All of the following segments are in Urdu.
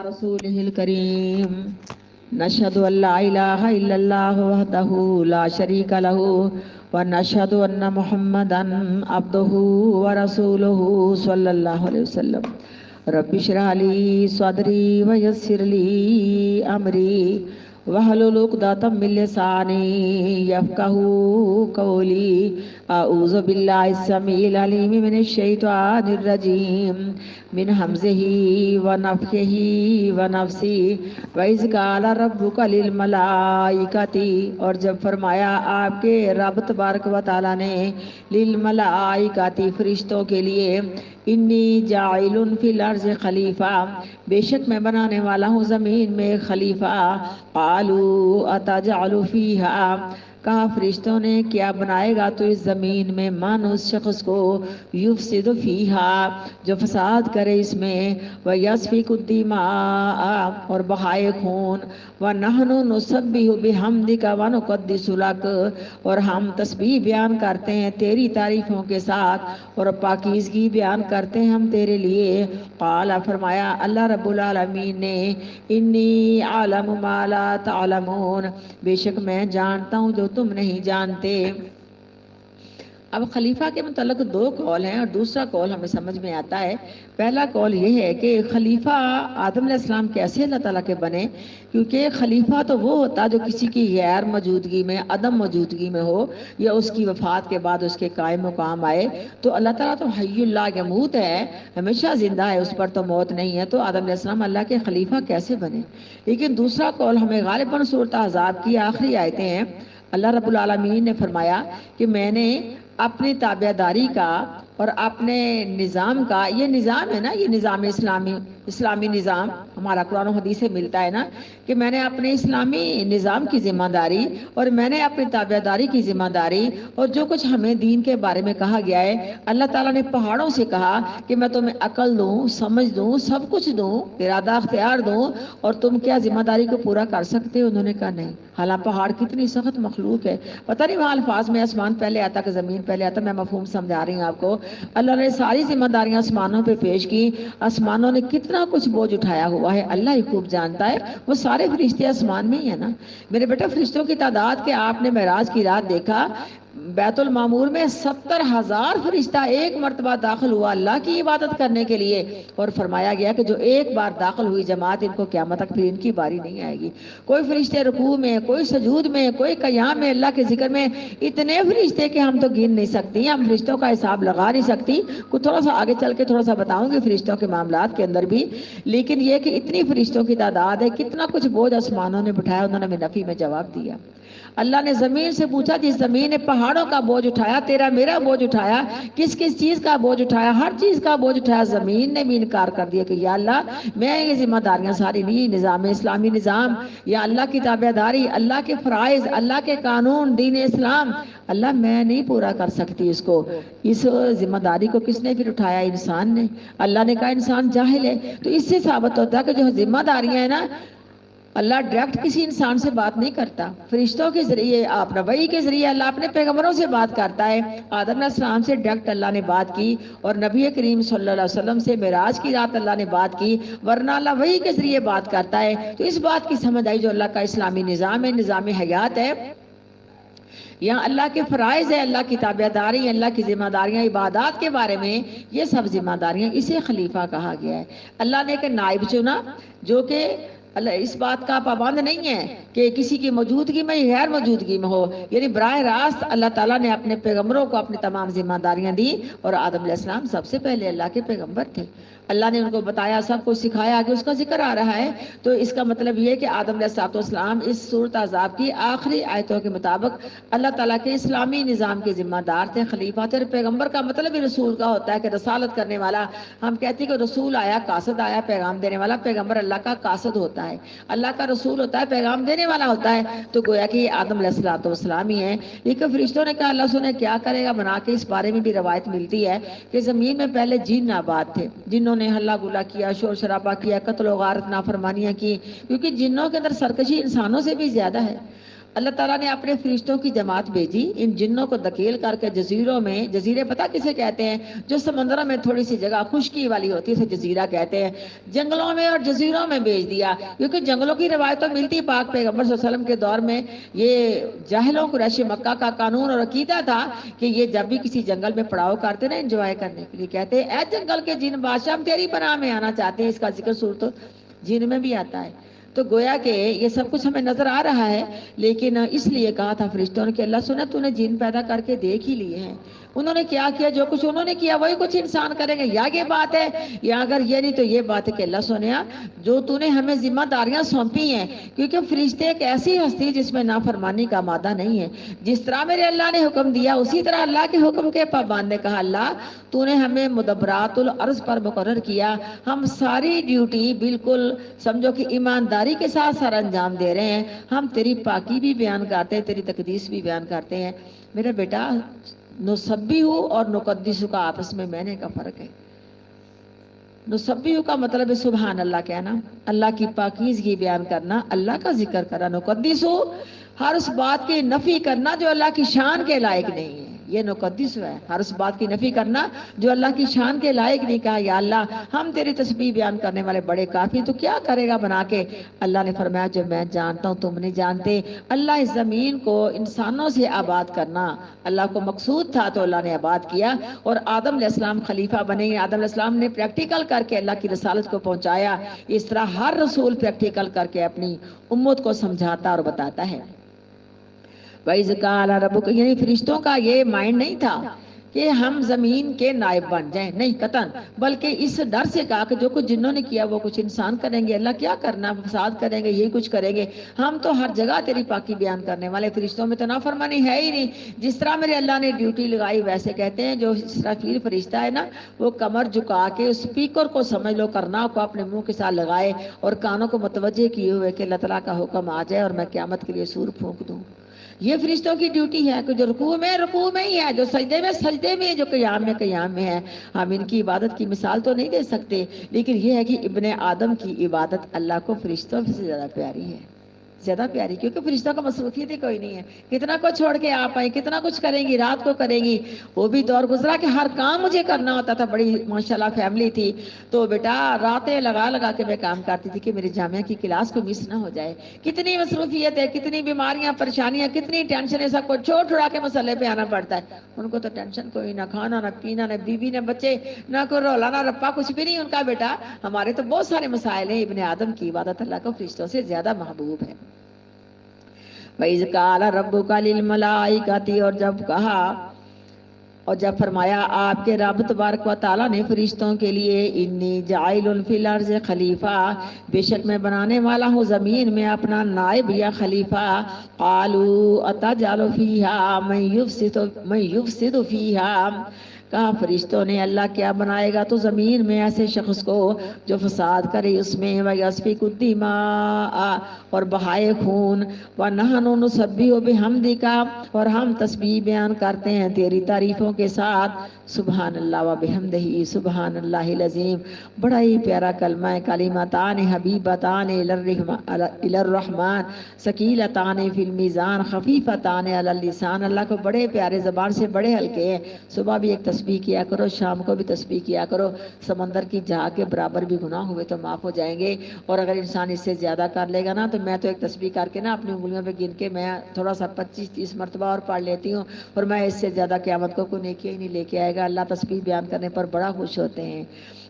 رسوله الكريم نشهد أن لا إله إلا الله وحده لا شريك له ونشهد أن محمدا عبده ورسوله صلى الله عليه وسلم رب اشرح لي صدري ويسر لي أمري واحلل عقدة من لساني يفقهوا قولي أعوذ بالله السميع العليم من الشيطان الرجيم من همزه ونفخه ونفسه وَإِذْ قَالَ رَبُّكَ لِلْمَلَائِكَةِ اور جب فرمایا آپ کے رب تبارک و تعالیٰ نے لِلْمَلَائِكَةِ فرشتوں کے لیے انی جاعل فی الارض خلیفہ بے شک میں بنانے والا ہوں زمین میں خلیفہ قالوا اتجعل فیہا کہا فرشتوں نے کیا بنائے گا تو اس زمین میں من اس شخص کو یفسد فیہا جو فساد کرے اس میں ویسفک الدماء اور بہائے خون ونحن نسبح بحمدک ونقدس لک اور ہم تسبیح بیان کرتے ہیں تیری تعریفوں کے ساتھ اور پاکیزگی بیان کرتے ہیں ہم تیرے لیے قال فرمایا اللہ رب العالمین نے انی عالم ما لا تعلمون بے شک میں جانتا ہوں جو تم نہیں جانتے۔ اب خلیفہ کے متعلق دو قول ہیں اور دوسرا قول ہمیں سمجھ میں آتا ہے۔ پہلا قول یہ ہے کہ خلیفہ آدم علیہ السلام کیسے اللہ تعالیٰ کے بنے، کیونکہ خلیفہ تو وہ ہوتا جو کسی کی غیر موجودگی میں عدم موجودگی میں ہو یا اس کی وفات کے بعد اس کے قائم مقام آئے۔ تو اللہ تعالیٰ تو حی اللہ یموت ہے، ہمیشہ زندہ ہے، اس پر تو موت نہیں ہے، تو آدم علیہ السلام اللہ کے خلیفہ کیسے بنے۔ لیکن دوسرا قول ہمیں غالباً سورۃ احزاب کی آخری آیتیں ہیں۔ اللہ رب العالمین نے فرمایا کہ میں نے اپنی تابعداری کا اور اپنے نظام کا، یہ نظام ہے نا، یہ نظام اسلامی نظام ہمارا قرآن و حدیث سے ملتا ہے نا، کہ میں نے اپنے اسلامی نظام کی ذمہ داری اور میں نے اپنی تابعداری کی ذمہ داری اور جو کچھ ہمیں دین کے بارے میں کہا گیا ہے، اللہ تعالیٰ نے پہاڑوں سے کہا کہ میں تمہیں عقل دوں، سمجھ دوں، سب کچھ دوں، ارادہ اختیار دوں، اور تم کیا ذمہ داری کو پورا کر سکتے ہو؟ انہوں نے کہا نہیں۔ حالانکہ پہاڑ کتنی سخت مخلوق ہے، پتہ نہیں وہاں الفاظ میں آسمان پہلے آتا کہ زمین پہلے آتا، میں مفہوم سمجھا رہی ہوں آپ کو۔ اللہ نے ساری ذمہ داریاں آسمانوں پہ پیش کی، آسمانوں نے کتنا کچھ بوجھ اٹھایا ہوا ہے اللہ ہی خوب جانتا ہے، وہ سارے فرشتے آسمان میں ہی ہیں نا میرے بیٹا۔ فرشتوں کی تعداد کہ آپ نے معراج کی رات دیکھا، بیت المعمور میں 70,000 فرشتہ ایک مرتبہ داخل ہوا اللہ کی عبادت کرنے کے لیے، اور فرمایا گیا کہ جو ایک بار داخل ہوئی جماعت ان کو قیامت تک پھر ان کی باری نہیں آئے گی۔ کوئی فرشتے رکوع میں، کوئی سجود میں، کوئی قیام میں، اللہ کے ذکر میں، اتنے فرشتے کہ ہم تو گن نہیں سکتی، ہم فرشتوں کا حساب لگا نہیں سکتی۔ کچھ تھوڑا سا آگے چل کے تھوڑا سا بتاؤں گی فرشتوں کے معاملات کے اندر بھی، لیکن یہ کہ اتنی فرشتوں کی تعداد ہے، کتنا کچھ بوجھ آسمانوں نے بٹھایا، انہوں نے ہمیں نفی میں جواب دیا۔ اللہ نے زمین سے پوچھا، جس زمین نے پہاڑوں کا بوجھ اٹھایا، تیرا میرا بوجھ اٹھایا، کس کس چیز کا بوجھ اٹھایا؟ ہر چیز کا بوجھ اٹھایا۔ زمین نے بھی انکار کر دیا کہ یا اللہ میں یہ ذمہ داریاں ساری نہیں، نظام اسلامی نظام یا اللہ کی تابعداری، اللہ کے فرائض، اللہ کے قانون، دین اسلام، اللہ میں نہیں پورا کر سکتی اس کو۔ اس ذمہ داری کو کس نے پھر اٹھایا؟ انسان نے۔ اللہ نے کہا انسان جاہل ہے، تو اس سے ثابت ہوتا ہے کہ جو ذمہ داریاں ہیں نا، اللہ ڈائریکٹ کسی انسان سے بات نہیں کرتا، فرشتوں کے ذریعے، آپ وحی کے ذریعے اللہ اپنے پیغمبروں سے بات کرتا ہے۔ آدم علیہ السلام سے ڈائریکٹ اللہ نے بات کی، اور نبی کریم صلی اللہ علیہ وسلم سے معراج کی رات اللہ نے بات کی، ورنہ اللہ وحی کے ذریعے بات کرتا ہے۔ تو اس بات کی سمجھ آئی جو اللہ کا اسلامی نظام ہے، نظام حیات ہے، یہاں اللہ کے فرائض ہے، اللہ کی تابعداری، اللہ کی ذمہ داریاں، عبادات کے بارے میں، یہ سب ذمہ داریاں، اسے خلیفہ کہا گیا ہے۔ اللہ نے ایک نائب چنا جو کہ اللہ اس بات کا پابند نہیں ہے کہ کسی کی موجودگی میں غیر موجودگی میں ہو، یعنی براہ راست اللہ تعالیٰ نے اپنے پیغمبروں کو اپنی تمام ذمہ داریاں دی، اور آدم علیہ السلام سب سے پہلے اللہ کے پیغمبر تھے۔ اللہ نے ان کو بتایا، سب کو سکھایا، آگے اس کا ذکر آ رہا ہے۔ تو اس کا مطلب یہ ہے کہ آدم علیہ السلام اس سورۃ احزاب کی آخری آیتوں کے مطابق اللہ تعالیٰ کے اسلامی نظام کے ذمہ دار تھے، خلیفہ تھے۔ اور پیغمبر کا مطلب ہی رسول کا ہوتا ہے کہ رسالت کرنے والا۔ ہم کہتے ہیں کہ رسول آیا، قاصد آیا، پیغام دینے والا۔ پیغمبر اللہ کا قاصد ہوتا ہے، اللہ کا رسول ہوتا ہے، پیغام دینے والا ہوتا ہے۔ تو گویا کہ آدم علیہ السلام ہی ہیں۔ لیکن فرشتوں نے کہا اللہ سنے کیا کرے گا بنا کے، اس بارے میں بھی روایت ملتی ہے کہ زمین میں پہلے جن آباد تھے، جنہوں نے ہلا گلا کیا، شور شرابہ کیا، قتل و غارت، نافرمانیاں کی، کیونکہ جنوں کے اندر سرکشی انسانوں سے بھی زیادہ ہے۔ اللہ تعالیٰ نے اپنے فرشتوں کی جماعت بھیجی ان جنوں کو دھکیل کر کے جزیروں میں، جزیرے پتہ کسے کہتے ہیں؟ جو سمندروں میں تھوڑی سی جگہ خشکی والی ہوتی ہے اسے جزیرہ کہتے ہیں، جنگلوں میں اور جزیروں میں بھیج دیا، کیونکہ جنگلوں کی روایتوں ملتی پاک پیغمبر صلی اللہ علیہ وسلم کے دور میں یہ جاہلوں قریش مکہ کا قانون اور عقیدہ تھا کہ یہ جب بھی کسی جنگل میں پڑاؤ کرتے نا انجوائے کرنے کے لیے، کہتے ہیں اے جنگل کے جن بادشاہ ہم تیری پناہ میں آنا چاہتے ہیں۔ اس کا ذکر سورۃ جن میں بھی آتا ہے۔ تو گویا کہ یہ سب کچھ ہمیں نظر آ رہا ہے، لیکن اس لیے کہا تھا فرشتوں نے کہ اللہ سنے تو نے جن پیدا کر کے دیکھ ہی لیے ہیں، انہوں نے کیا کیا، جو کچھ انہوں نے کیا وہی کچھ انسان کریں گے، یا یہ بات ہے یا اگر یہ نہیں تو یہ بات ہے کہ اللہ سنیا جو تو نے ہمیں ذمہ داریاں سونپی ہیں، کیونکہ فرشتے ایک ایسی ہستی جس میں نافرمانی کا مادہ نہیں ہے، جس طرح میرے اللہ نے حکم دیا اسی طرح اللہ کے حکم کے پابند نے کہا اللہ تو نے ہمیں مدبرات الارض پر مقرر کیا، ہم ساری ڈیوٹی بالکل سمجھو کہ ایمانداری کے ساتھ سر انجام دے رہے ہیں، ہم تیری پاکی بھی بیان کرتے ہیں، تیری تقدیس بھی بیان کرتے ہیں۔ میرا بیٹا نسبیح اور نقدس کا آپس میں نے کا فرق ہے۔ نسبیح کا مطلب ہے سبحان اللہ کہنا، اللہ کی پاکیزگی بیان کرنا، اللہ کا ذکر کرنا، نقدس ہر اس بات کی نفی کرنا جو اللہ کی شان کے لائق نہیں ہے، یہ نقدس ہے، ہر اس بات کی نفی کرنا جو اللہ کی شان کے لائق نہیں۔ کہا یا اللہ ہم تیری تسبیح بیان کرنے والے بڑے کافی، تو کیا کرے گا بنا کے؟ اللہ نے فرمایا جو میں جانتا ہوں تم نہیں جانتے۔ اللہ اس زمین کو انسانوں سے آباد کرنا اللہ کو مقصود تھا، تو اللہ نے آباد کیا، اور آدم علیہ السلام خلیفہ بنے، آدم علیہ السلام نے پریکٹیکل کر کے اللہ کی رسالت کو پہنچایا۔ اس طرح ہر رسول پریکٹیکل کر کے اپنی امت کو سمجھاتا اور بتاتا ہے۔ وَإِذْ قَالَ رَبُّكَ، یعنی فرشتوں کا یہ مائنڈ نہیں تھا کہ ہم زمین کے نائب بن جائیں، نہیں قطعاً، بلکہ اس ڈر سے کہا کہ جو کچھ جنہوں نے کیا وہ کچھ انسان کریں گے، اللہ کیا کرنا، فساد کریں گے، یہی کچھ کریں گے، ہم تو ہر جگہ تیری پاکی بیان کرنے والے، فرشتوں میں تو نافرمانی ہے ہی نہیں۔ جس طرح میرے اللہ نے ڈیوٹی لگائی ویسے کہتے ہیں جو اسرافیل فرشتہ ہے نا وہ کمر جھکا کے اسپیکر کو سمجھ لو کرنا کو اپنے منہ کے ساتھ لگائے اور کانوں کو متوجہ کیے ہوئے کہ اللہ تعالیٰ کا حکم آ جائے اور میں قیامت کے لیے سور پھونک دوں۔ یہ فرشتوں کی ڈیوٹی ہے کہ جو رکوع میں ہی ہے، جو سجدے میں جو قیام میں ہے۔ ہم ان کی عبادت کی مثال تو نہیں دے سکتے، لیکن یہ ہے کہ ابن آدم کی عبادت اللہ کو فرشتوں سے زیادہ پیاری ہے، زیادہ پیاری، کیونکہ فرشتوں کا مصروفیت ہی کوئی نہیں ہے، کتنا کچھ چھوڑ کے آپ آئیں، کتنا کچھ کریں گی، رات کو کریں گی، وہ بھی دور گزرا کہ ہر کام مجھے کرنا ہوتا تھا، بڑی ماشاءاللہ فیملی تھی، تو بیٹا راتیں لگا کے میں کام کرتی تھی کہ میری جامعہ کی کلاس کو مس نہ ہو جائے۔ کتنی مصروفیت ہے، کتنی بیماریاں، پریشانیاں، کتنی ٹینشن ہے، سب کو چھوڑ کے مسئلے پہ آنا پڑتا ہے۔ ان کو تو ٹینشن کوئی، نہ کھانا نہ پینا، نہ بیوی نہ بچے، نہ کوئی رولا نہ رپا، کچھ بھی نہیں ان کا بیٹا۔ ہمارے تو بہت سارے مسائل ہیں، ابن آدم کی عبادت اللہ کو فرشتوں سے زیادہ محبوب ہے۔ وَإِذْ قَالَ رَبُّكَ لِلْمَلَائِكَةِ، اور جب فرمایا آپ کے رب تبارک و تعالیٰ نے فرشتوں کے لیے انی جاعل فی الارض خلیفہ، بے شک میں بنانے والا ہوں زمین میں اپنا نائب یا خلیفہ، قالوا اتجعل فیہا من یفسد فیہا، کہا فرشتوں نے اللہ کیا بنائے گا تو زمین میں ایسے شخص کو جو فساد کرے اس میں، وَيَسْفِكُ الدِّمَاءَ، اور بہائے خون، وَنَحْنُ نُسَبِّحُ بِحَمْدِكَ، اور ہم تسبیح بیان کرتے ہیں تیری تعریفوں کے ساتھ، سبحان اللہ وبحمدہ سبحان اللہ العظیم۔ بڑا ہی پیارا کلمہ ہے، کلمتان حبیبتان الی الرحمن ثقیلتان فی المیزان خفیفتان علی اللسان، اللہ کو بڑے پیارے، زبان سے بڑے ہلکے ہیں۔ صبح بھی ایک تسبیح کیا کرو، شام کو بھی تسبیح کیا کرو، سمندر کی جھاگ کے برابر بھی گناہ ہوئے تو معاف ہو جائیں گے، اور اگر انسان اس سے زیادہ کر لے گا نا تو میں تو ایک تسبیح کر کے نا اپنی انگلیوں پہ گن کے میں تھوڑا سا 25-30 مرتبہ اور پڑھ لیتی ہوں، اور میں اس سے زیادہ قیامت کو کوئی نیکی ہی نہیں لے کے آئے گا۔ اللہ تسبیح بیان کرنے پر بڑا خوش ہوتے ہیں،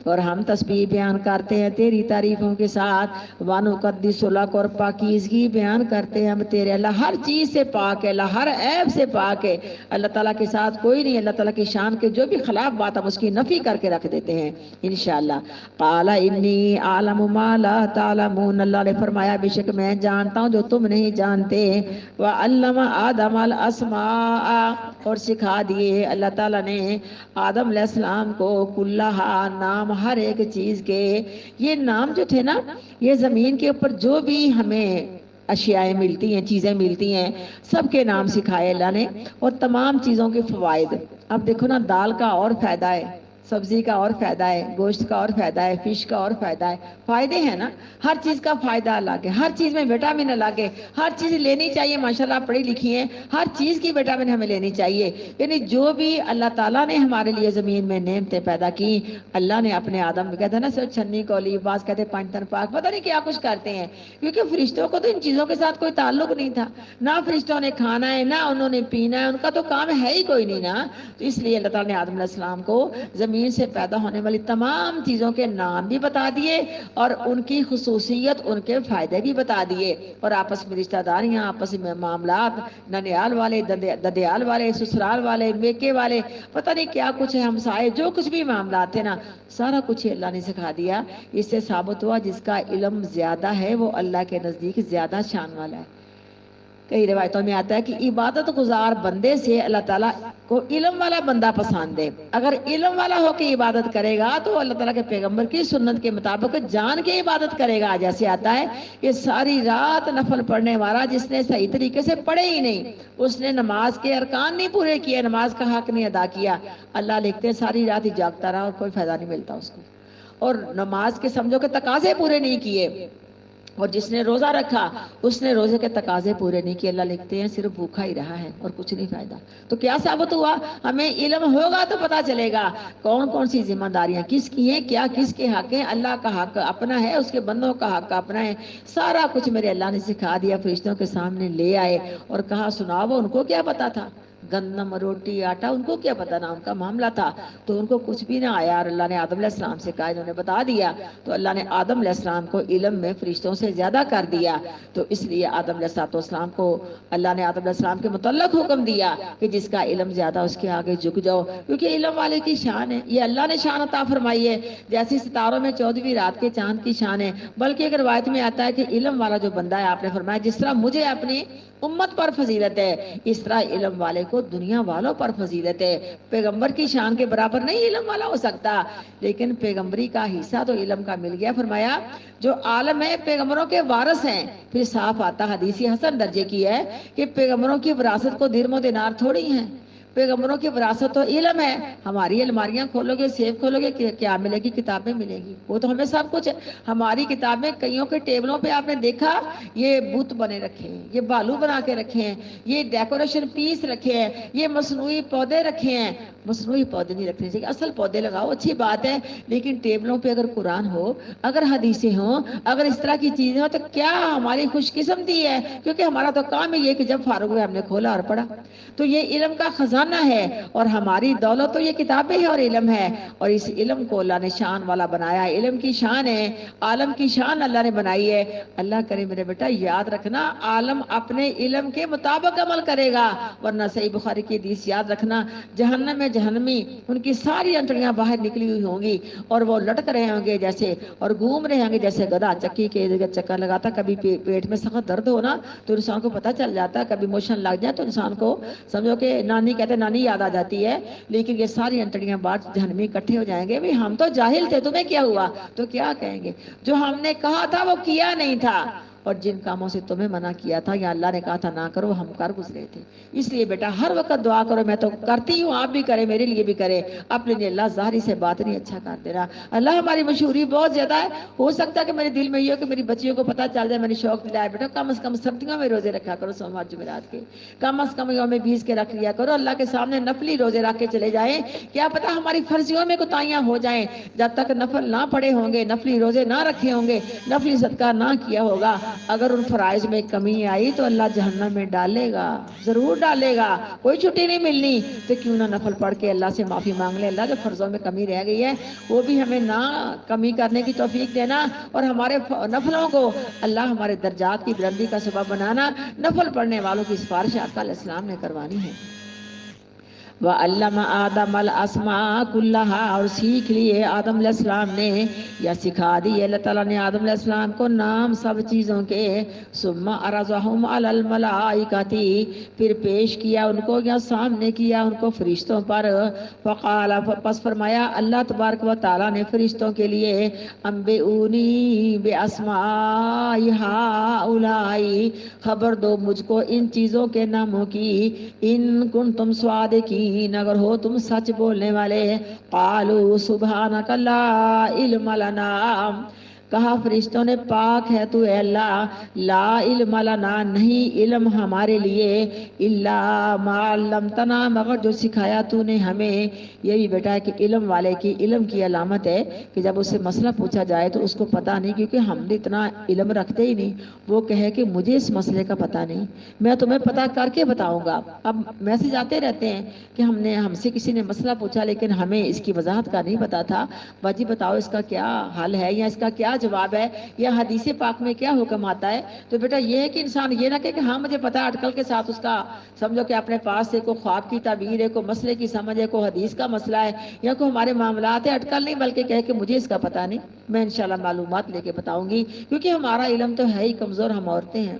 اور ہم تسبیح بیان کرتے ہیں تیری تعریفوں کے ساتھ، وَنُقَدِّسُ لَكَ، اور پاکیزگی بیان کرتے ہیں ہم تیرے، اللہ ہر چیز سے پاک ہے، اللہ ہر عیب سے پاک ہے، اللہ تعالیٰ کے ساتھ کوئی نہیں، اللہ تعالیٰ کی شان کے جو بھی خلاف بات ہم اس کی نفی کر کے رکھ دیتے ہیں انشاءاللہ۔ قال انی اعلم ما لا تعلمون، اللہ نے فرمایا بے شک میں جانتا ہوں جو تم نہیں جانتے، وعلم آدم الاسماء، اور سکھا دیے اللہ تعالیٰ نے آدم علیہ السلام کو کلہا، نام ہر ایک چیز کے، یہ نام جو تھے نا یہ زمین کے اوپر جو بھی ہمیں اشیاء ملتی ہیں، چیزیں ملتی ہیں، سب کے نام سکھائے اللہ نے، اور تمام چیزوں کے فوائد۔ اب دیکھو نا دال کا اور فائدہ ہے، سبزی کا اور فائدہ ہے، گوشت کا اور فائدہ ہے، فش کا اور فائدہ ہے، فائدے ہیں نا، ہر چیز کا فائدہ الگ ہے، ہر چیز میں وٹامن الگ ہے، ہر چیز لینی چاہیے، ماشاءاللہ آپ پڑھی لکھی ہیں، ہر چیز کی وٹامن ہمیں لینی چاہیے، یعنی جو بھی اللہ تعالیٰ نے ہمارے لیے زمین میں نعمتیں پیدا کی، اللہ نے اپنے آدم میں کہتے ہیں نا سر چھنی کولی، بعض کہتے ہیں پانچ تن پاک، پتہ نہیں کیا کچھ کرتے ہیں، کیونکہ فرشتوں کو تو ان چیزوں کے ساتھ کوئی تعلق نہیں تھا، نہ فرشتوں نے کھانا ہے، نہ انہوں نے پینا ہے، ان کا تو کام ہے ہی کوئی نہیں نا، تو اس لیے اللہ تعالیٰ نے آدم علیہ السلام کو زمین سے پیدا ہونے والی تمام چیزوں کے نام بھی بتا دیے اور ان کی خصوصیت، ان کے فائدے بھی بتا دیے، اور آپس میں رشتہ داریاں، آپس میں معاملات، ننیال والے، ددیال والے، سسرال والے، میکے والے، پتہ نہیں کیا کچھ ہے، ہمسائے، جو کچھ بھی معاملات ہیں نا، سارا کچھ ہی اللہ نے سکھا دیا۔ اس سے ثابت ہوا جس کا علم زیادہ ہے وہ اللہ کے نزدیک زیادہ شان والا ہے۔ کئی روایتوں میں آتا ہے کہ عبادت گزار بندے سے اللہ تعالیٰ کو علم والا بندہ پسند ہے، اگر علم والا ہو کے عبادت کرے گا تو اللہ تعالیٰ کے پیغمبر کی سنت کے مطابق جان کے عبادت کرے گا، جیسے آتا ہے کہ ساری رات نفل پڑھنے والا جس نے صحیح طریقے سے پڑھے ہی نہیں، اس نے نماز کے ارکان نہیں پورے کیے، نماز کا حق نہیں ادا کیا، اللہ لکھتے ہیں ساری رات ہی جاگتا رہا اور کوئی فائدہ نہیں ملتا اس کو، اور نماز کے سمجھو کہ تقاضے پورے نہیں کیے، اور جس نے روزہ رکھا اس نے روزے کے تقاضے پورے نہیں کیے، اللہ لکھتے ہیں صرف بھوکا ہی رہا ہے اور کچھ نہیں فائدہ۔ تو کیا ثابت ہوا؟ ہمیں علم ہوگا تو پتا چلے گا کون کون سی ذمہ داریاں کس کی ہیں، کیا کس کے حق ہیں، اللہ کا حق اپنا ہے، اس کے بندوں کا حق اپنا ہے، سارا کچھ میرے اللہ نے سکھا دیا، فرشتوں کے سامنے لے آئے اور کہا سناؤ، ان کو کیا پتا تھا، گندم، روٹی، آٹا، ان کو کیا پتا، نہ ان کا معاملہ تھا، تو ان کو کچھ بھی نہ آیا، اور اللہ نے آدم علیہ السلام سے کہا، انہوں نے بتا دیا، تو اللہ نے آدم علیہ السلام کو علم میں فرشتوں سے زیادہ کر دیا، تو اس لیے آدم علیہ السلام کو اللہ نے آدم علیہ السلام کے متعلق حکم دیا کہ جس کا علم زیادہ اس کے آگے جھک جاؤ، کیونکہ علم والے کی شان ہے، یہ اللہ نے شان عطا فرمائی ہے، جیسی ستاروں میں 14ویں رات کے چاند کی شان ہے، بلکہ ایک روایت میں آتا ہے کہ علم والا جو بندہ ہے، آپ نے فرمایا جس طرح مجھے اپنی امت پر فضیلت ہے، اس طرح علم والے کو دنیا والوں پر فضیلت ہے، پیغمبر کی شان کے برابر نہیں علم والا ہو سکتا، لیکن پیغمبری کا حصہ تو علم کا مل گیا، فرمایا جو عالم ہے پیغمبروں کے وارث ہیں، پھر صاف آتا حدیث حسن درجے کی ہے کہ پیغمبروں کی وراثت کو درم و دینار تھوڑی ہیں، پیغمبروں کی وراثت تو علم ہے، ہماری الماریاں کھولو گے، سیف کھولو گے، کیا ملے گی؟ کتابیں ملے گی، وہ تو ہمیں سب کچھ ہے، ہماری کتابیں کئیوں کے ٹیبلوں پہ آپ نے دیکھا یہ بت بنے رکھے ہیں، یہ بالو بنا کے رکھے ہیں، یہ ڈیکوریشن پیس رکھے ہیں، یہ مصنوعی پودے رکھے ہیں، مصنوعی پودے نہیں رکھنے چاہیے، اصل پودے لگاؤ، اچھی بات ہے، لیکن ٹیبلوں پہ اگر قرآن ہو، اگر حدیثیں ہوں، اگر اس طرح کی چیزیں ہوں، تو کیا ہماری خوش قسمتی ہے، کیونکہ ہمارا تو کام ہی یہ کہ جب فارغ ہوئے ہم نے کھولا اور پڑھا، تو یہ علم کا خزانہ ہے، اور ہماری دولت تو یہ کتابیں ہیں اور علم ہے، اور اس علم کو اللہ نے شان والا بنایا ہے، علم کی شان ہے، عالم کی شان اللہ نے بنائی ہے، اللہ کرے میرے بیٹا یاد رکھنا، عالم اپنے علم کے مطابق عمل کرے گا، ورنہ صحیح بخاری کی حدیث یاد رکھنا، جہنم میں جہنمی ان کی ساری انٹڑیاں باہر نکلی ہوئی ہوں گی، اور وہ لٹک رہے ہوں گے جیسے، اور گھوم رہے ہوں گے جیسے گدھا چکی کے چکر لگاتا، کبھی پیٹ میں سخت درد ہونا تو انسان کو پتہ چل جاتا ہے، کبھی موشن لگ جائے تو انسان کو سمجھو کہ نانی کہتے نانی یاد آ جاتی ہے، لیکن یہ ساری انٹڑیاں بات جہنمی اکٹھے ہو جائیں گے، بھی ہم تو جاہل تھے، تمہیں کیا ہوا؟ تو کیا کہیں گے؟ جو ہم نے کہا تھا وہ کیا نہیں تھا، اور جن کاموں سے تمہیں منع کیا تھا یا اللہ نے کہا تھا نہ کرو، ہم کر گزرے تھے، اس لیے بیٹا ہر وقت دعا کرو، میں تو کرتی ہوں، آپ بھی کریں، میرے لیے بھی کریں، اپنے لیے اللہ ظاہری سے بات نہیں اچھا کر دے رہا، اللہ ہماری مشہوری بہت زیادہ ہے، ہو سکتا ہے کہ میرے دل میں یہ ہو کہ میری بچیوں کو پتہ چل جائے، میں نے شوق دلایا بیٹا کم از کم سردیوں میں روزے رکھا کرو، سوموار جمعرات کے، کم از کم یوم 20 کے رکھ لیا کرو، اللہ کے سامنے نفلی روزے رکھ کے چلے جائیں، کیا پتہ ہماری فرضیوں میں کوتاہیاں ہو جائیں، جب تک نفل نہ پڑے ہوں گے، نفلی روزے نہ رکھے ہوں گے، نفلی صدقہ نہ کیا ہوگا، اگر ان فرائض میں کمی آئی تو اللہ جہنم میں ڈالے گا، ضرور ڈالے گا، کوئی چھٹی نہیں ملنی، تو کیوں نہ نفل پڑھ کے اللہ سے معافی مانگ لے، اللہ جو فرضوں میں کمی رہ گئی ہے وہ بھی ہمیں نہ کمی کرنے کی توفیق دینا، اور ہمارے نفلوں کو اللہ ہمارے درجات کی بلندی کا سبب بنانا، نفل پڑھنے والوں کی سفارش آقا علیہ السلام نے کروانی ہے۔ وَعَلَّمَ آدَمَ الْأَسْمَاءَ كُلَّهَا، اور سیکھ لیے آدم علیہ السلام نے یا سکھا دیے اللہ تعالیٰ نے آدم علیہ السلام کو نام سب چیزوں کے، ثُمَّ عَرَضَهُمْ عَلَى الْمَلَائِكَةِ، پھر پیش کیا ان کو یا سامنے کیا ان کو فرشتوں پر، فقال، پس فرمایا اللہ تبارک و تعالیٰ نے فرشتوں کے لیے، انبئونی بِأَسْمَاءِ ہَؤُلَاءِ، خبر دو مجھ کو ان چیزوں کے ناموں کی، ان کنتم صادقین، صادقین، اگر ہو تم سچ بولنے والے. قالوا سبحانک لا علم لنا، کہا فرشتوں نے پاک ہے تو اے اللہ، لا علم لنا نہیں علم ہمارے لیے، الا ما علمتنا مگر جو سکھایا تو نے ہمیں. یہ بھی بیٹا ہے کہ علم والے کی علم کی علامت ہے کہ جب اس سے مسئلہ پوچھا جائے تو اس کو پتہ نہیں، کیونکہ ہم نے اتنا علم رکھتے ہی نہیں. وہ کہے کہ مجھے اس مسئلے کا پتہ نہیں، میں تمہیں پتہ کر کے بتاؤں گا. اب میسج آتے رہتے ہیں کہ ہم سے کسی نے مسئلہ پوچھا لیکن ہمیں اس کی وضاحت کا نہیں پتا تھا، باجی بتاؤ اس کا کیا حل ہے یا اس کا کیا جواب ہے یا حدیث پاک میں کیا حکم آتا ہے. تو بیٹا یہ ہے کہ انسان یہ نہ کہے کہ ہاں مجھے پتا ہے، اٹکل کے ساتھ اس کا سمجھو کہ اپنے پاس سے کوئی خواب کی تعبیر ہے، کوئی مسئلے کی سمجھ ہے، کوئی حدیث کا مسئلہ ہے یا کوئی ہمارے معاملات ہے، اٹکل نہیں بلکہ کہے کہ مجھے اس کا پتہ نہیں، میں انشاءاللہ معلومات لے کے بتاؤں گی، کیونکہ ہمارا علم تو ہے ہی کمزور، ہم عورتیں ہیں.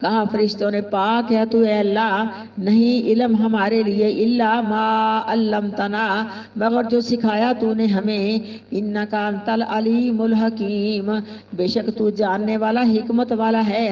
کہا فرشتوں نے پاک ہے تو اے اللہ نہیں علم ہمارے لیے، الا ما علمتنا مگر جو سکھایا تو نے ہمیں، انکا انت العلیم الحکیم بے شک تو جاننے والا حکمت والا ہے.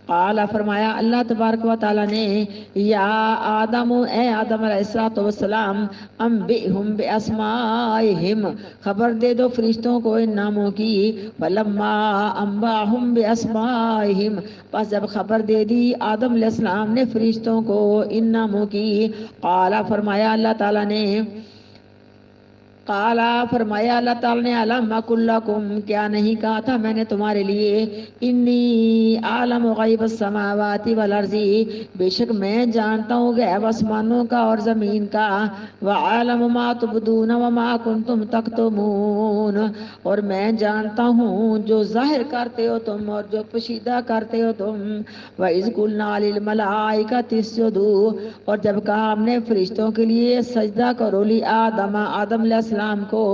قال فرمایا اللہ تبارک و تعالی نے، یا آدم اے آدم علیہ السلام، انبئہم باسمائہم خبر دے دو فرشتوں کو ان ناموں کی. فلما انباہم باسمائہم پس جب خبر دے دی آدم علیہ السلام نے فرشتوں کو ان ناموں کی، قال فرمایا اللہ تعالیٰ نے، قال فرمایا اللہ تعالیٰ نے، علم اقل لکم کیا نہیں کہا تھا میں نے تمہارے لیے، انی عالم غیب السماوات والارض بے شک میں جانتا ہوں غیب آسمانوں کا اور زمین کا، وعالم ما تبدون وما کنتم تکتمون اور میں جانتا ہوں جو ظاہر کرتے ہو تم اور جو پوشیدہ کرتے ہو تم. وَإِذْ قُلْنَا لِلْمَلَائِكَةِ اسْجُدُوا اور جب کہا ہم نے فرشتوں کے لیے سجدہ کرو، آدم علیہ السلام کو،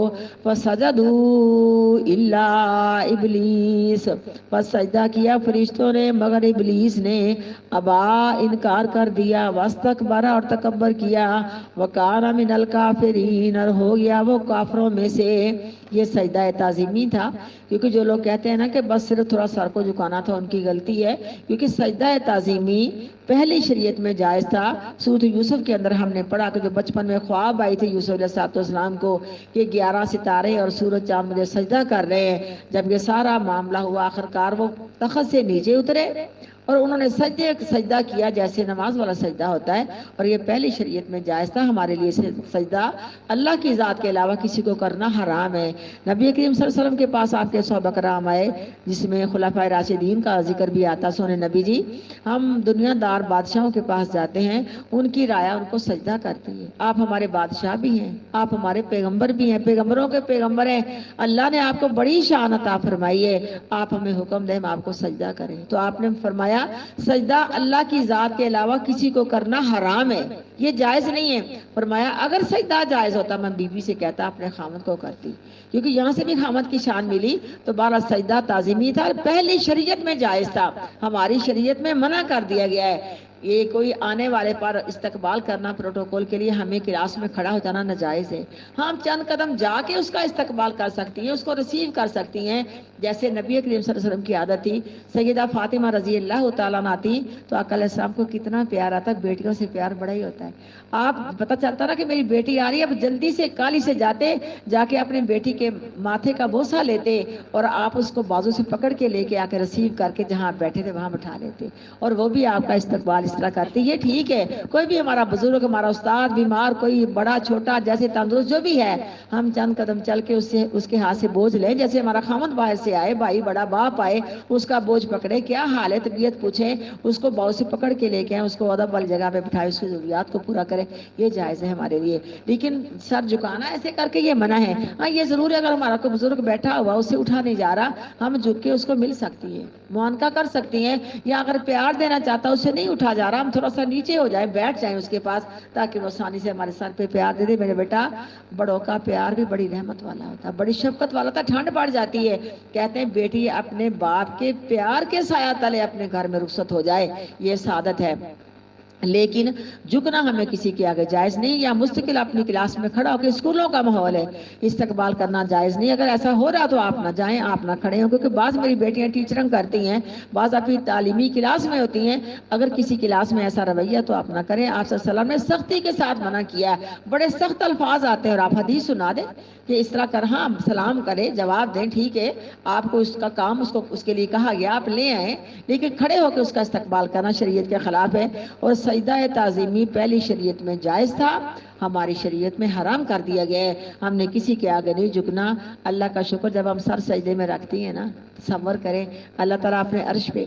فَسَجَدُوا إِلَّا إِبْلِيسَ پس سجدہ کیا فرشتوں نے مگر ابلیس نے، ابا انکار کر دیا، واستکبر اور تکبر کیا، وَكَانَ مِنَ الْكَافِرِينَ اور ہو گیا وہ کافروں میں سے. یہ سجدہ تعظیمی تھا، کیونکہ جو لوگ کہتے ہیں نا کہ بس صرف تھوڑا سر کو جھکانا تھا ان کی غلطی ہے، کیونکہ سجدہ تعظیمی پہلی شریعت میں جائز تھا. سورۃ یوسف کے اندر ہم نے پڑھا کہ جو بچپن میں خواب آئی تھی یوسف علیہ السلام کو کہ 11 ستارے اور سورج چاند مجھے سجدہ کر رہے ہیں، جب یہ سارا معاملہ ہوا آخرکار وہ تخت سے نیچے اترے اور انہوں نے سجدہ کیا جیسے نماز والا سجدہ ہوتا ہے، اور یہ پہلی شریعت میں جائز تھا. ہمارے لیے سجدہ اللہ کی ذات کے علاوہ کسی کو کرنا حرام ہے. نبی کریم صلی اللہ علیہ وسلم کے پاس آپ کے صحابہ کرام آئے جس میں خلفائے راشدین کا ذکر بھی آتا، سونے نبی جی ہم دنیا دار بادشاہوں کے پاس جاتے ہیں، ان کی رعایا ان کو سجدہ کرتی ہے، آپ ہمارے بادشاہ بھی ہیں، آپ ہمارے پیغمبر بھی ہیں، پیغمبروں کے پیغمبر ہیں، اللہ نے آپ کو بڑی شان عطا فرمائی ہے، آپ ہمیں حکم دیں ہم آپ کو سجدہ کریں. تو آپ نے فرمایا سجدہ اللہ کی ذات کے علاوہ کسی کو کرنا حرام ہے، یہ جائز نہیں ہے. فرمایا اگر سجدہ جائز ہوتا میں بی بی سے کہتا اپنے خامد کو کرتی، کیونکہ یہاں سے بھی خامد کی شان ملی. تو بارہ سجدہ تعظیمی تھا، پہلی شریعت میں جائز تھا، ہماری شریعت میں منع کر دیا گیا ہے. یہ کوئی آنے والے پر استقبال کرنا پروٹوکول کے لیے ہمیں کلاس میں کھڑا ہو جانا ناجائز ہے. ہم چند قدم جا کے اس کا استقبال کر سکتی ہیں، اس کو ریسیو کر سکتی ہیں، جیسے نبی کریم صلی اللہ علیہ وسلم کی عادت تھی. سیدہ فاطمہ رضی اللہ تعالیٰ عنہ تھی تو آقا علیہ السلام کو کتنا پیار آتا، بیٹیوں سے پیار بڑا ہی ہوتا ہے. آپ پتہ چلتا نا کہ میری بیٹی آ رہی ہے، اب جلدی سے کالی سے جاتے جا کے اپنی بیٹی کے ماتھے کا بوسہ لیتے اور آپ اس کو بازو سے پکڑ کے لے کے آ کے ریسیو کر کے جہاں بیٹھے تھے وہاں بٹھا لیتے، اور وہ بھی آپ کا استقبال اس طرح کرتی. یہ ٹھیک ہے، کوئی بھی ہمارا بزرگ، ہمارا استاد بیمار، کوئی بڑا چھوٹا جیسے تندرست جو بھی ہے، ہم چند قدم چل کے اس کے ہاتھ سے بوجھ لیں. جیسے ہمارا خامد باہر سے آئے، بھائی بڑا باپ آئے، اس کا بوجھ پکڑے، کیا حال ہے طبیعت پوچھیں، اس کو باؤ سے پکڑ کے لے کے آئیں، اس کو ادب والی جگہ پہ بٹھائے، اس کی ضروریات کو پورا کریں، یہ جائز ہے ہمارے لیے. لیکن سر جھکانا ایسے کر کے یہ منع ہے. ہاں یہ ضرور ہے اگر ہمارا کوئی بزرگ بیٹھا ہوا اسے اٹھا نہیں جا رہا، ہم جھک کے اس کو مل سکتی ہے، معانقہ کر سکتی ہیں، یا اگر پیار دینا چاہتا اسے نہیں اٹھا جا رہا، ہم تھوڑا سا نیچے ہو جائیں، بیٹھ جائیں اس کے پاس، تاکہ وہ آسانی سے ہمارے سر پہ پیار دے دے. میرے بیٹا بڑوں کا پیار بھی بڑی رحمت والا ہوتا ہے، بڑی شفقت والا ہوتا ہے، ٹھنڈ پڑ جاتی ہے. کہتے ہیں بیٹی اپنے باپ کے پیار کے سایہ تلے اپنے گھر میں رخصت ہو جائے، یہ سعادت ہے. لیکن جھکنا ہمیں کسی کے آگے جائز نہیں، یا مستقل اپنی کلاس میں کھڑا ہو کے، اسکولوں کا ماحول ہے، استقبال کرنا جائز نہیں۔ اگر ایسا ہو رہا تو آپ نہ جائیں، آپ نہ کھڑے ہوں، کیونکہ بعض میری بیٹیاں ٹیچرنگ کرتی ہیں، بعض اپنی تعلیمی کلاس میں ہوتی ہیں، اگر کسی کلاس میں ایسا رویہ تو آپ نہ کریں۔ آپ صلی اللہ علیہ وسلم نے سختی کے ساتھ منع کیا ہے، بڑے سخت الفاظ آتے ہیں، اور آپ حدیث سنا دیں کہ اس طرح کر، ہاں سلام کرے، جواب دیں، ٹھیک ہے، آپ کو اس کا کام اس کے لیے کہا گیا، آپ لے آئیں، لیکن کھڑے ہو کے اس کا استقبال کرنا شریعت کے خلاف ہے۔ اور سجدہ تعظیمی پہلی شریعت میں جائز تھا، ہماری شریعت میں حرام کر دیا گیا ہے، ہم نے کسی کے آگے نہیں جھکنا۔ اللہ کا شکر جب ہم سر سجدے میں رکھتی ہیں نا، تصور کریں اللہ تعالیٰ اپنے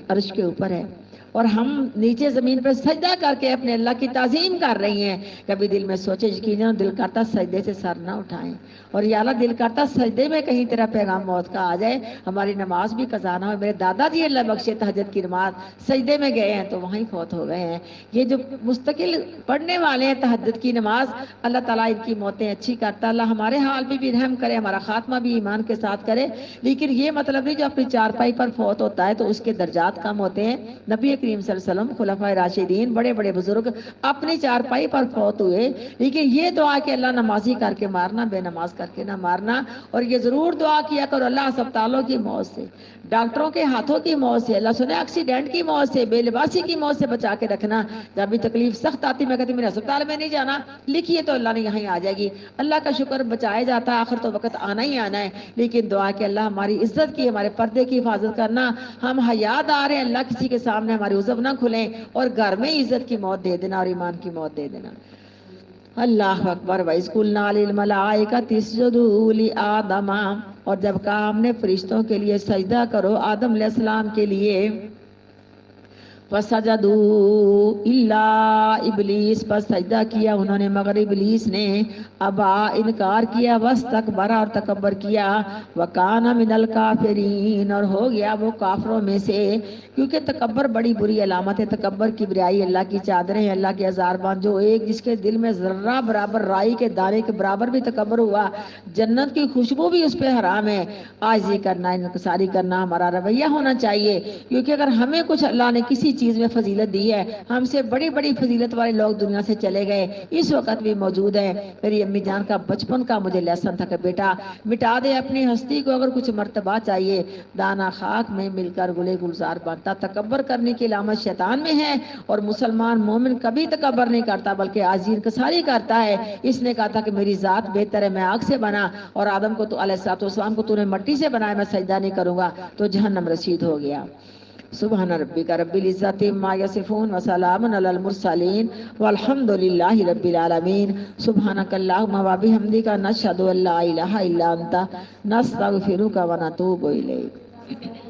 عرش کے اوپر ہے، اور ہم نیچے زمین پہ سجدہ کر کے اپنے اللہ کی تعظیم کر رہی ہیں۔ کبھی دل میں سوچے، یقیناً دل کرتا سجدے سے سر نہ اٹھائیں، اور یا اللہ دل کرتا سجدے میں کہیں تیرا پیغام موت کا آ جائے، ہماری نماز بھی قضا نہ ہو۔ میرے دادا جی اللہ بخشے تہجد کی نماز سجدے میں گئے ہیں تو وہیں فوت ہو گئے ہیں۔ یہ جو مستقل پڑھنے والے ہیں تہجد کی نماز، اللہ تعالیٰ ان کی موتیں اچھی کرتا، اللہ ہمارے حال پہ بھی رحم کرے، ہمارا خاتمہ بھی ایمان کے ساتھ کرے۔ لیکن یہ مطلب نہیں جو اپنی چارپائی پر فوت ہوتا ہے تو اس کے درجات کم ہوتے ہیں۔ نبی کریم صلی اللہ علیہ وسلم، خلفائے راشدین، بڑے بڑے بزرگ اپنی چارپائی پر فوت ہوئے، لیکن یہ دعا کہ اللہ نمازی کر کے مارنا، بے نماز کر کے نہ مارنا، اور یہ ضرور دعا کیا کرو اللہ ہسپتالوں کی موت سے، ڈاکٹروں کے ہاتھوں کی موت سے، اللہ سنے ایکسیڈنٹ کی موت سے، بے لباسی کی موت سے بچا کے رکھنا۔ جب بھی تکلیف سخت آتی میں کہتی میرے ہسپتال میں نہیں جانا، لکھیے تو اللہ نے یہیں آ جائے گی۔ اللہ کا شکر بچایا جاتا ہے، آخر تو وقت آنا ہی آنا ہے، لیکن دعا کہ اللہ ہماری عزت کی، ہمارے پردے کی حفاظت کرنا، ہم حیادار ہیں، اللہ کسی کے سامنے ہماری عزت نہ کھلیں، اور گھر میں عزت کی موت دے دینا اور ایمان کی موت دے دینا۔ اللہ اکبر۔ وَإِذْ قُلْنَا لِلْمَلَائِكَةِ اسْجُدُوا لِآدَمَ، اور جب کہا ہم نے فرشتوں کے لیے سجدہ کرو آدم علیہ السلام کے لیے، فَسَجَدُوا إِلَّا ابلیس، پر سجدہ کیا انہوں نے مگر ابلیس نے، ابا انکار کیا، وَاسْتَكْبَرَ اور تکبر کیا، وَكَانَ مِنَ الْكَافِرِينَ اور ہو گیا وہ کافروں میں سے۔ کیونکہ تکبر بڑی بری علامت ہے، تکبر کبریائی اللہ کی چادریں ہیں، اللہ کے ہزار بان، جو ایک جس کے دل میں ذرہ برابر رائی کے دانے کے برابر بھی تکبر ہوا، جنت کی خوشبو بھی اس پہ حرام ہے۔ عاجزی کرنا، انکساری کرنا ہمارا رویہ ہونا چاہیے، کیونکہ اگر ہمیں کچھ اللہ نے کسی چیز میں فضیلت دی ہے، ہم سے بڑی بڑی فضیلت والے لوگ دنیا سے چلے گئے، اس وقت بھی موجود ہے۔ میری امی جان کا بچپن کا مجھے لیسن تھا کہ بیٹا مٹا دے اپنی ہستی کو، اگر کچھ مرتبہ چاہیے، دانا خاک میں مل کر گلے گلزار بنتا۔ تکبر کرنے کی علامت شیطان میں ہے، اور مسلمان مومن کبھی تکبر نہیں کرتا بلکہ عاجزی انکساری کرتا ہے۔ اس نے کہا تھا کہ میری ذات بہتر ہے، میں آگ سے بنا، اور آدم کو تو علیہ السلام کو تو نے مٹی سے بنایا، میں سجدہ نہیں کروں گا، تو جہنم رسید ہو گیا۔ سبحان ربک رب العزت عما یصفون وسلام علی المرسلین والحمد للہ رب العالمین۔ سبحانک اللہم وبحمدک، نشہد ان لا الہ الا انت، نستغفرک ونتوب الیک۔